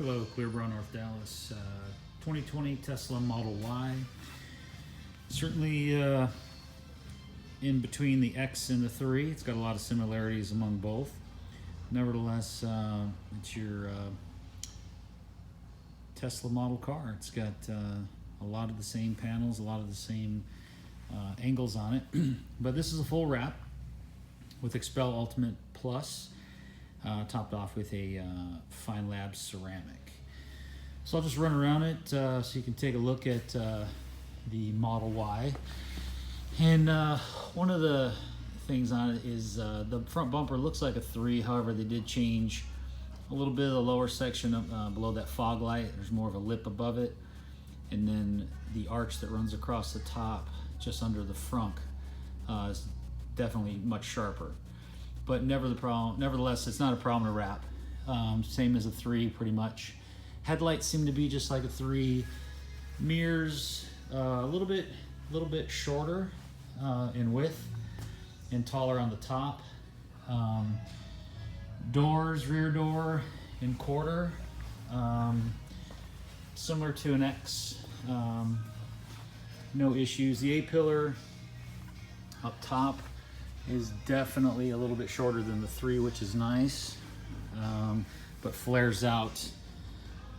Hello, Clearbrook, North Dallas. 2020 Tesla Model Y. Certainly in between the X and the 3. It's got a lot of similarities among both. Nevertheless, it's your Tesla model car. It's got a lot of the same panels, a lot of the same angles on it. But this is a full wrap with XPEL Ultimate Plus, topped off with a Fine Lab ceramic. So I'll just run around it so you can take a look at the Model Y. And one of the things on it is the front bumper looks like a 3. However, they did change a little bit of the lower section below that fog light. There's more of a lip above it, and then the arch that runs across the top just under the frunk is definitely much sharper. But nevertheless, it's not a problem to wrap. Same as a 3 pretty much. Headlights seem to be just like a 3. Mirrors a little bit shorter in width and taller on the top. Doors, rear door in quarter, similar to an X. No issues. The A-pillar up top is definitely a little bit shorter than the 3, which is nice, but flares out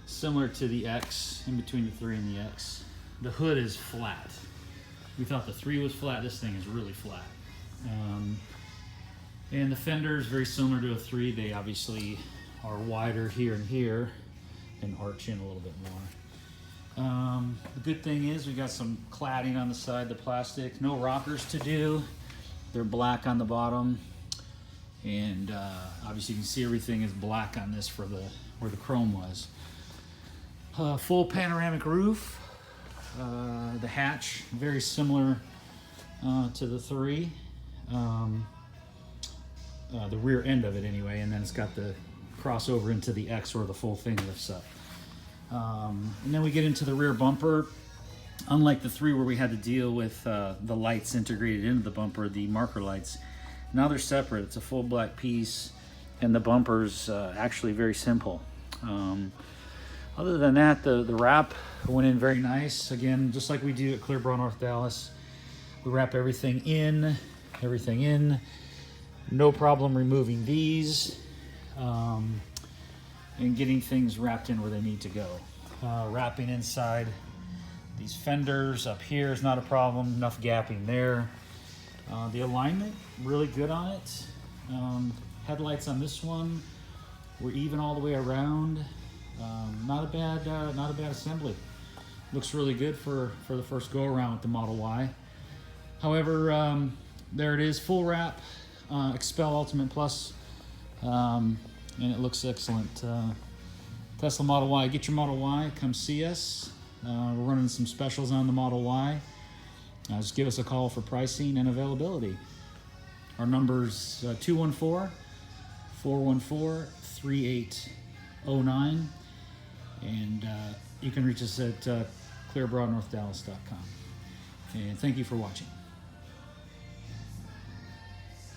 similar to the X, in between the 3 and the X. The hood is flat. We thought the 3 was flat. This thing is really flat. And the fenders, very similar to a 3. They obviously are wider here and here and arch in a little bit more. The good thing is we got some cladding on the side, the plastic. No rockers to do. They're black on the bottom. And obviously you can see everything is black on this for where the chrome was. Full panoramic roof. The hatch, very similar to the 3. The rear end of it anyway, and then it's got the crossover into the X where the full thing lifts up. And then we get into the rear bumper. Unlike the 3 where we had to deal with the lights integrated into the bumper, the marker lights, now they're separate. It's a full black piece, and the bumper's actually very simple. Other than that, the wrap went in very nice. Again, just like we do at Clearbrook, North Dallas, we wrap everything in. No problem removing these and getting things wrapped in where they need to go. Wrapping inside these fenders up here is not a problem. Enough gapping there. The alignment, really good on it. Headlights on this one were even all the way around. Not a bad assembly. Looks really good for the first go around with the Model Y. However, there it is, full wrap, XPEL Ultimate Plus, and it looks excellent. Tesla Model Y, get your Model Y, come see us. We're running some specials on the Model Y. Just give us a call for pricing and availability. Our number's 214-414-3809. And you can reach us at clearbrooknorthdallas.com. And thank you for watching.